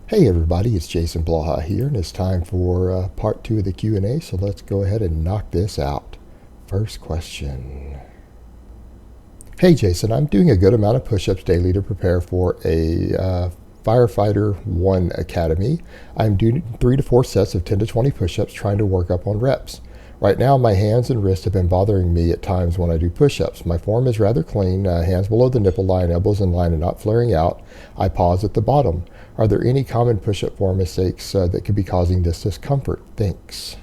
Hey everybody, it's Jason Blaha here, and it's time for part 2 of the Q&A, so let's go ahead and knock this out. First question. Hey Jason, I'm doing a good amount of push-ups daily to prepare for a Firefighter I Academy. I'm doing 3 to 4 sets of 10 to 20 push-ups, trying to work up on reps. Right now, my hands and wrists have been bothering me at times when I do push-ups. My form is rather clean, hands below the nipple line, elbows in line and not flaring out. I pause at the bottom. Are there any common push-up form mistakes that could be causing this discomfort? Thanks.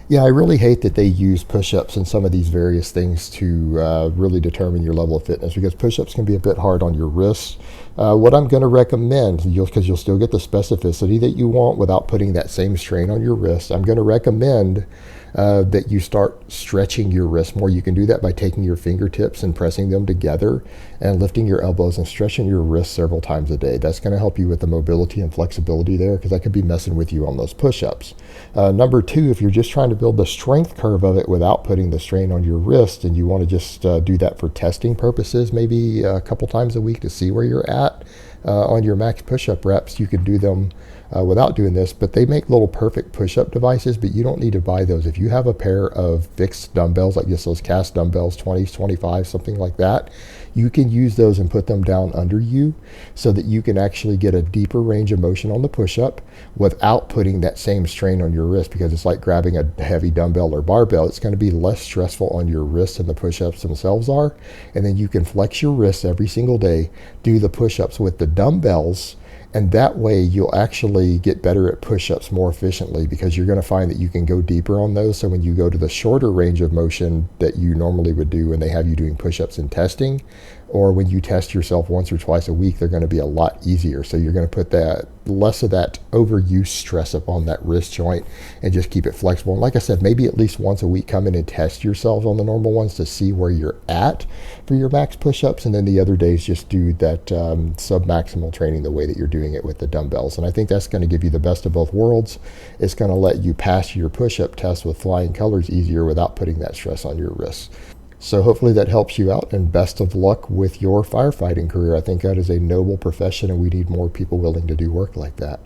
Yeah, I really hate that they use push-ups and some of these various things to really determine your level of fitness, because push-ups can be a bit hard on your wrists. What I'm going to recommend, because you'll still get the specificity that you want without putting that same strain on your wrist, I'm going to recommend that you start stretching your wrist more. You can do that by taking your fingertips and pressing them together and lifting your elbows and stretching your wrists several times a day. That's going to help you with the mobility and flexibility there, because that could be messing with you on those push-ups. Number 2, if you're just trying to build the strength curve of it without putting the strain on your wrist, and you want to just do that for testing purposes, maybe a couple times a week to see where you're at on your max push-up reps, you can do them without doing this. But they make little perfect push-up devices, but you don't need to buy those. If you have a pair of fixed dumbbells, like just those cast dumbbells, 20s, 25, something like that, you can use those and put them down under you so that you can actually get a deeper range of motion on the push-up without putting that same strain on your wrist, because it's like grabbing a heavy dumbbell or barbell. It's going to be less stressful on your wrists than the push-ups themselves are. And then you can flex your wrists every single day, do the push-ups with the dumbbells, and that way you'll actually get better at push-ups more efficiently, because you're going to find that you can go deeper on those. So when you go to the shorter range of motion that you normally would do when they have you doing push-ups in testing, or when you test yourself once or twice a week, they're going to be a lot easier. So you're going to put that less of that overuse stress up on that wrist joint and just keep it flexible. And like I said, maybe at least once a week come in and test yourselves on the normal ones to see where you're at for your max push-ups, and then the other days just do that sub-maximal training the way that you're doing it with the dumbbells. And I think that's going to give you the best of both worlds. It's going to let you pass your push-up test with flying colors easier without putting that stress on your wrists. So hopefully that helps you out, and best of luck with your firefighting career. I think that is a noble profession, and we need more people willing to do work like that.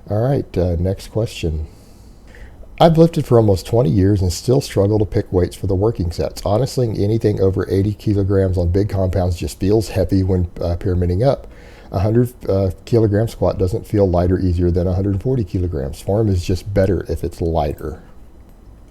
All right, next question. I've lifted for almost 20 years and still struggle to pick weights for the working sets. Honestly, anything over 80 kilograms on big compounds just feels heavy when pyramiding up. 100 kilogram squat doesn't feel lighter easier than 140 kilograms. Form is just better if it's lighter.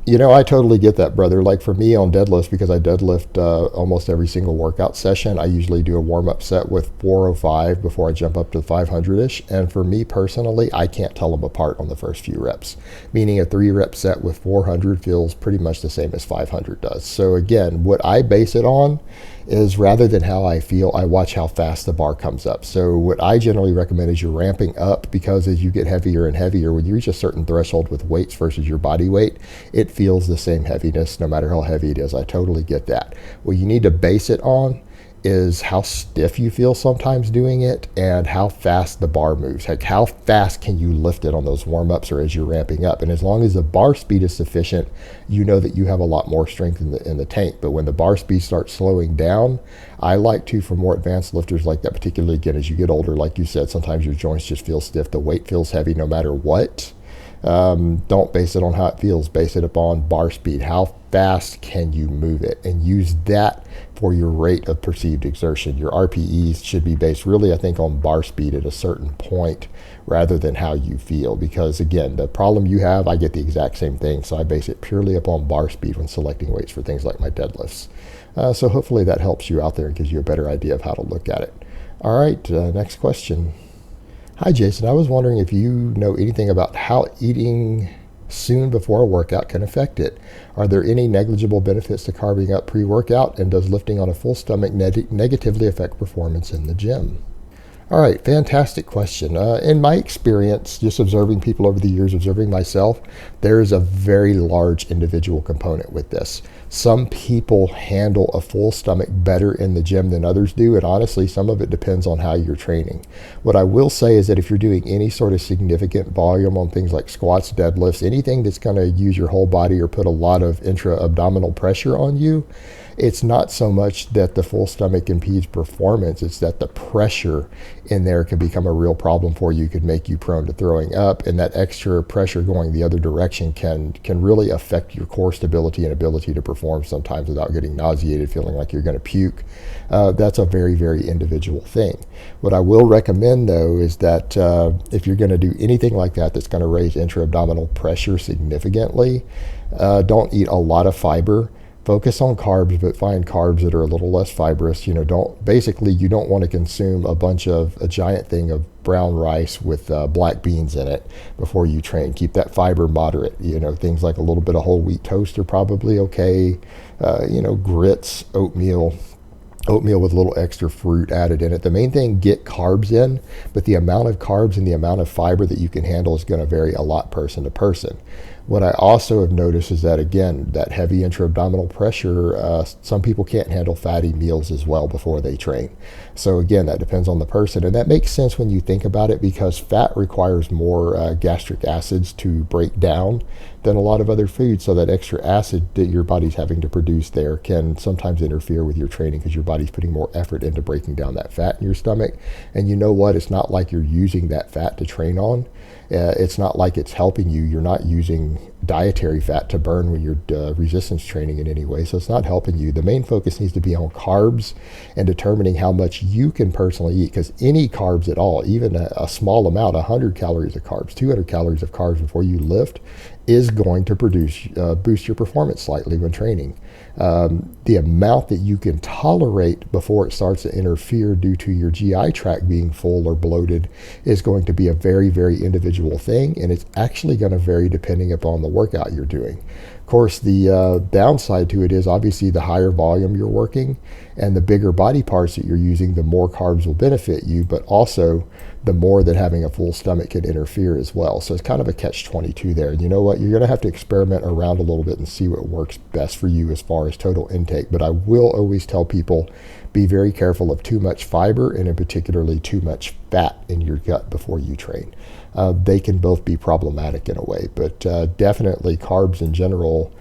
You know, I totally get that, brother. Like for me on deadlifts, because I deadlift almost every single workout session, I usually do a warm-up set with 405 before I jump up to 500-ish. And for me personally, I can't tell them apart on the first few reps. Meaning a 3-rep set with 400 feels pretty much the same as 500 does. So again, what I base it on is, rather than how I feel, I watch how fast the bar comes up. So what I generally recommend is you're ramping up, because as you get heavier and heavier, when you reach a certain threshold with weights versus your body weight, it feels the same heaviness no matter how heavy it is. I totally get that. What you need to base it on is how stiff you feel sometimes doing it, and how fast the bar moves. Like how fast can you lift it on those warm-ups or as you're ramping up. And as long as the bar speed is sufficient, you know that you have a lot more strength in the tank. But when the bar speed starts slowing down, I like to, for more advanced lifters like that, particularly again as you get older, like you said, sometimes your joints just feel stiff, the weight feels heavy no matter what. Don't base it on how it feels. Base it upon bar speed. How fast can you move it? And use that for your rate of perceived exertion. Your RPEs should be based really, I think, on bar speed at a certain point rather than how you feel. Because again, the problem you have, I get the exact same thing. So I base it purely upon bar speed when selecting weights for things like my deadlifts. So hopefully that helps you out there and gives you a better idea of how to look at it. All right, next question. Hi Jason, I was wondering if you know anything about how eating soon before a workout can affect it. Are there any negligible benefits to carbing up pre-workout, and does lifting on a full stomach negatively affect performance in the gym? All right, fantastic question. In my experience, just observing people over the years, observing myself, there is a very large individual component with this. Some people handle a full stomach better in the gym than others do, and honestly, some of it depends on how you're training. What I will say is that if you're doing any sort of significant volume on things like squats, deadlifts, anything that's going to use your whole body or put a lot of intra-abdominal pressure on you, it's not so much that the full stomach impedes performance, it's that the pressure in there can become a real problem for you, could make you prone to throwing up, and that extra pressure going the other direction can really affect your core stability and ability to perform sometimes without getting nauseated, feeling like you're going to puke. That's a very, very individual thing. What I will recommend, though, is that if you're going to do anything like that that's going to raise intra-abdominal pressure significantly, don't eat a lot of fiber. Focus on carbs, but find carbs that are a little less fibrous. You don't want to consume a giant thing of brown rice with black beans in it before you train. Keep that fiber moderate. Things like a little bit of whole wheat toast are probably okay. Grits, oatmeal with a little extra fruit added in it. The main thing, get carbs in, but the amount of carbs and the amount of fiber that you can handle is going to vary a lot person to person. What I also have noticed is that, again, that heavy intra-abdominal pressure, some people can't handle fatty meals as well before they train. So again, that depends on the person. And that makes sense when you think about it, because fat requires more gastric acids to break down than a lot of other foods. So that extra acid that your body's having to produce there can sometimes interfere with your training, because your body's putting more effort into breaking down that fat in your stomach. And you know what? It's not like you're using that fat to train on. It's not like it's helping you. You're not using dietary fat to burn when you're resistance training in any way, so it's not helping you. The main focus needs to be on carbs and determining how much you can personally eat, because any carbs at all, even a small amount, 100 calories of carbs, 200 calories of carbs before you lift, is going to boost your performance slightly when training. The amount that you can tolerate before it starts to interfere due to your GI tract being full or bloated is going to be a very, very individual thing, and it's actually going to vary depending upon the workout you're doing. Of course, the downside to it is obviously the higher volume you're working and the bigger body parts that you're using, the more carbs will benefit you, but also the more that having a full stomach can interfere as well. So it's kind of a catch-22 there. And you know what? You're going to have to experiment around a little bit and see what works best for you as far as total intake. But I will always tell people, be very careful of too much fiber, and in particularly too much fat in your gut before you train. They can both be problematic in a way, but definitely carbs in general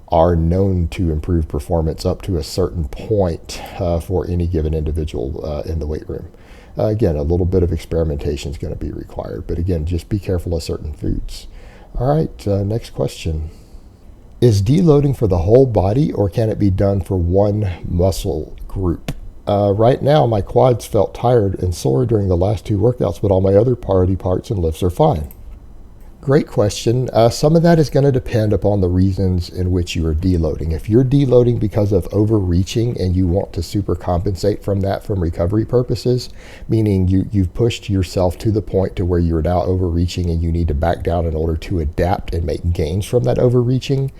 are known to improve performance up to a certain point for any given individual in the weight room. Again, a little bit of experimentation is going to be required, but again, just be careful of certain foods. All right, next question. Is deloading for the whole body, or can it be done for one muscle group? Right now, my quads felt tired and sore during the last 2 workouts, but all my other body parts and lifts are fine. Great question. Some of that is going to depend upon the reasons in which you are deloading. If you're deloading because of overreaching and you want to super compensate from that from recovery purposes, meaning you've pushed yourself to the point to where you're now overreaching and you need to back down in order to adapt and make gains from that overreaching,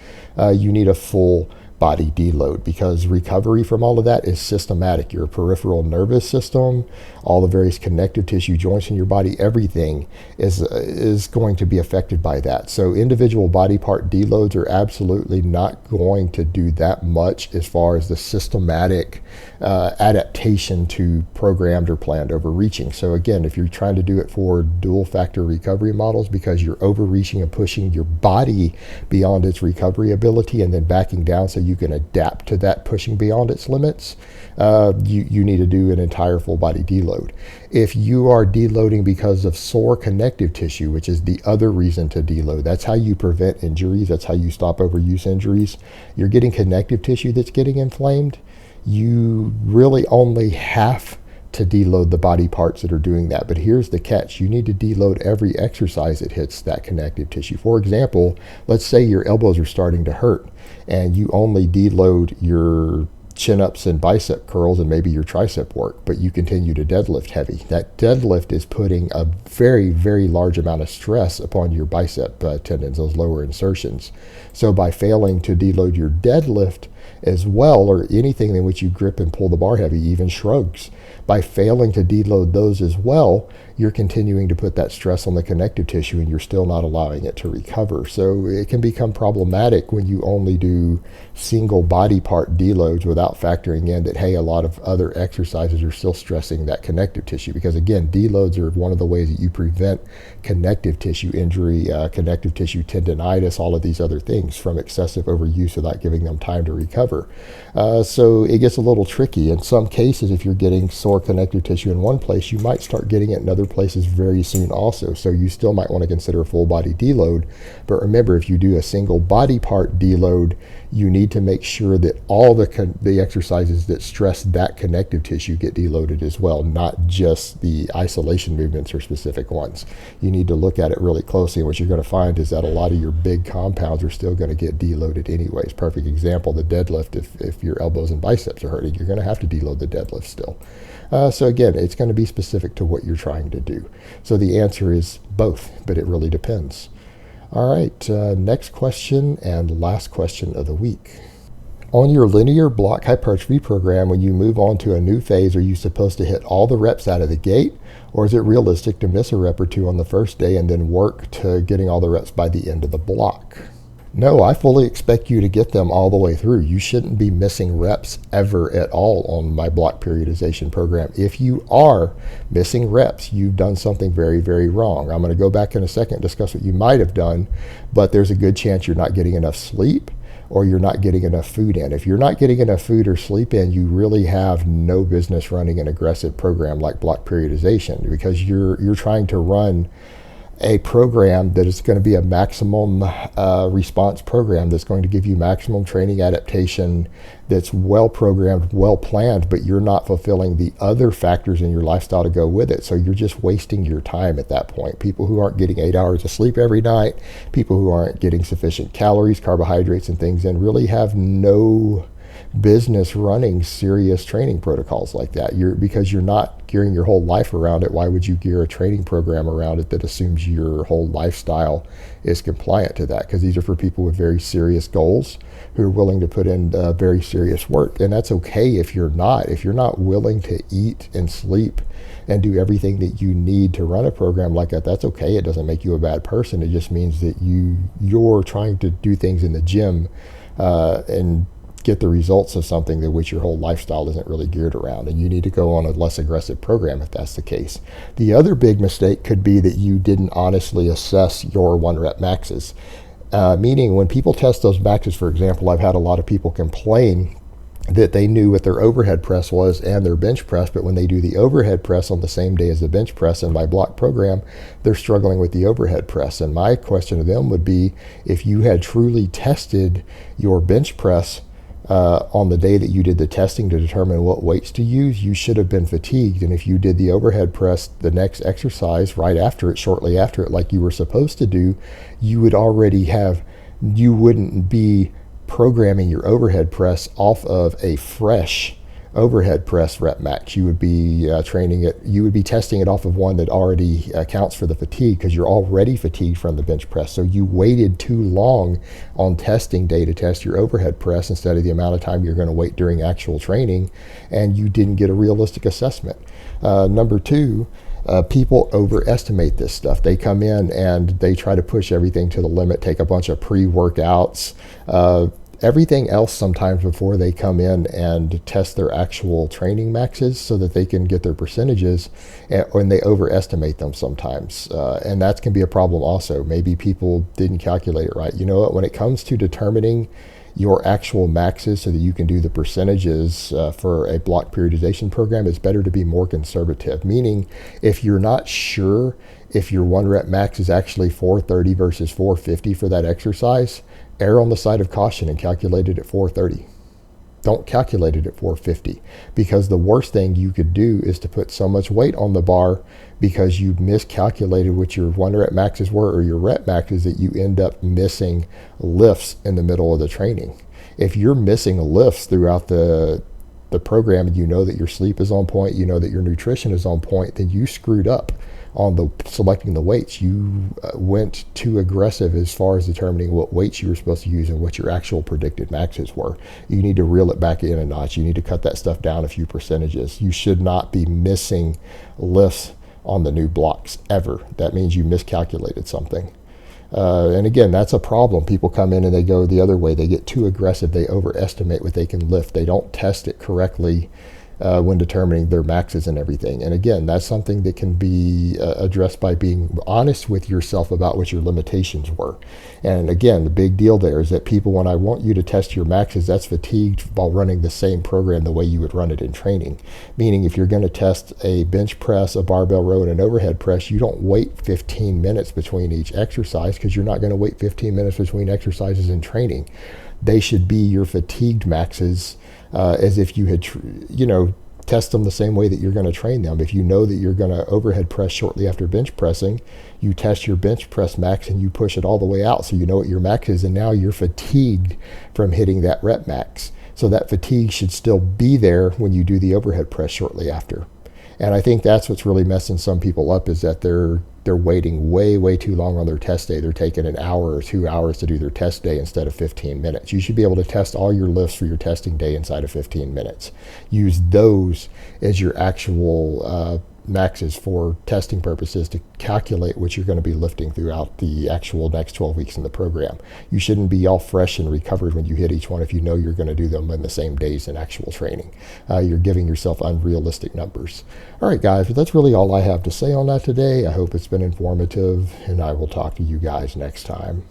you need a full body deload, because recovery from all of that is systematic. Your peripheral nervous system, all the various connective tissue, joints in your body, everything is going to be affected by that. So individual body part deloads are absolutely not going to do that much as far as the systematic adaptation to programmed or planned overreaching. So again, if you're trying to do it for dual factor recovery models because you're overreaching and pushing your body beyond its recovery ability and then backing down so you can adapt to that pushing beyond its limits, you need to do an entire full body deload. If you are deloading because of sore connective tissue, which is the other reason to deload, that's how you prevent injuries, that's how you stop overuse injuries. You're getting connective tissue that's getting inflamed, you really only have to deload the body parts that are doing that. But here's the catch. You need to deload every exercise that hits that connective tissue. For example, let's say your elbows are starting to hurt and you only deload your chin-ups and bicep curls and maybe your tricep work, but you continue to deadlift heavy. That deadlift is putting a very, very large amount of stress upon your bicep tendons, those lower insertions. So by failing to deload your deadlift as well, or anything in which you grip and pull the bar heavy, even shrugs, by failing to deload those as well, you're continuing to put that stress on the connective tissue and you're still not allowing it to recover. So it can become problematic when you only do single body part deloads without factoring in that, hey, a lot of other exercises are still stressing that connective tissue. Because again, deloads are one of the ways that you prevent connective tissue injury, connective tissue tendonitis, all of these other things from excessive overuse without giving them time to recover. recover. So it gets a little tricky. In some cases, if you're getting sore connective tissue in one place, you might start getting it in other places very soon also. So you still might want to consider a full body deload. But remember, if you do a single body part deload, you need to make sure that all the exercises that stress that connective tissue get deloaded as well, not just the isolation movements or specific ones. You need to look at it really closely. And what you're going to find is that a lot of your big compounds are still going to get deloaded anyways. Perfect example, the deadlift. If your elbows and biceps are hurting, you're going to have to deload the deadlift still. So again, it's going to be specific to what you're trying to do. So the answer is both, but it really depends. All right, next question and last question of the week. On your linear block hypertrophy program, when you move on to a new phase, are you supposed to hit all the reps out of the gate? Or is it realistic to miss a rep or two on the first day and then work to getting all the reps by the end of the block? No, I fully expect you to get them all the way through. You shouldn't be missing reps ever at all on my block periodization program. If you are missing reps, you've done something very, very wrong. I'm going to go back in a second and discuss what you might have done, but there's a good chance you're not getting enough sleep or you're not getting enough food in. If you're not getting enough food or sleep in, you really have no business running an aggressive program like block periodization, because you're trying to run a program that is going to be a maximum response program that's going to give you maximum training adaptation, that's well programmed, well planned, but you're not fulfilling the other factors in your lifestyle to go with it. So you're just wasting your time at that point. People who aren't getting 8 hours of sleep every night, people who aren't getting sufficient calories, carbohydrates, and things in really have no business running serious training protocols like that. Because you're not gearing your whole life around it. Why would you gear a training program around it that assumes your whole lifestyle is compliant to that? Because these are for people with very serious goals who are willing to put in very serious work. And that's okay if you're not. If you're not willing to eat and sleep and do everything that you need to run a program like that, that's okay. It doesn't make you a bad person. It just means that you're trying to do things in the gym and get the results of something that which your whole lifestyle isn't really geared around, and you need to go on a less aggressive program if that's the case. The other big mistake could be that you didn't honestly assess your 1 rep maxes. Meaning when people test those maxes, for example, I've had a lot of people complain that they knew what their overhead press was and their bench press, but when they do the overhead press on the same day as the bench press in my block program, they're struggling with the overhead press. And my question to them would be, if you had truly tested your bench press on the day that you did the testing to determine what weights to use, you should have been fatigued. And if you did the overhead press the next exercise right after it, shortly after it, like you were supposed to do, you wouldn't be programming your overhead press off of a fresh overhead press rep max. You would be testing it off of one that already accounts for the fatigue, because you're already fatigued from the bench press. So you waited too long on testing day to test your overhead press instead of the amount of time you're going to wait during actual training, and you didn't get a realistic assessment. Number 2, people overestimate this stuff. They come in and they try to push everything to the limit, take a bunch of pre-workouts, everything else sometimes before they come in and test their actual training maxes so that they can get their percentages, and they overestimate them sometimes. And that can be a problem also. Maybe people didn't calculate it right. You know what? When it comes to determining your actual maxes so that you can do the percentages for a block periodization program, it's better to be more conservative. Meaning, if you're not sure if your 1 rep max is actually 430 versus 450 for that exercise, err on the side of caution and calculate it at 430. Don't calculate it at 450, because the worst thing you could do is to put so much weight on the bar because you miscalculated what your 1 rep maxes were or your rep maxes that you end up missing lifts in the middle of the training. If you're missing lifts throughout the program, and you know that your sleep is on point, you know that your nutrition is on point, then you screwed up on selecting the weights. You went too aggressive as far as determining what weights you were supposed to use and what your actual predicted maxes were. You need to reel it back in a notch. You need to cut that stuff down a few percentages. You should not be missing lifts on the new blocks ever. That means you miscalculated something. And again, that's a problem. People come in and they go the other way. They get too aggressive. They overestimate what they can lift. They don't test it correctly when determining their maxes and everything. And again, that's something that can be addressed by being honest with yourself about what your limitations were. And again, the big deal there is that people, when I want you to test your maxes, that's fatigued while running the same program the way you would run it in training. Meaning if you're going to test a bench press, a barbell row, and an overhead press, you don't wait 15 minutes between each exercise, because you're not going to wait 15 minutes between exercises in training. They should be your fatigued maxes, as if you had, test them the same way that you're going to train them. If you know that you're going to overhead press shortly after bench pressing, you test your bench press max and you push it all the way out so you know what your max is, and now you're fatigued from hitting that rep max. So that fatigue should still be there when you do the overhead press shortly after. And I think that's what's really messing some people up, is that they're waiting way too long on their test day. They're taking an hour or 2 hours to do their test day instead of 15 minutes. You should be able to test all your lifts for your testing day inside of 15 minutes. Use those as your actual maxes for testing purposes to calculate what you're going to be lifting throughout the actual next 12 weeks in the program. You shouldn't be all fresh and recovered when you hit each one if you know you're going to do them in the same days in actual training. You're giving yourself unrealistic numbers. All right, guys, but that's really all I have to say on that today. I hope it's been informative, and I will talk to you guys next time.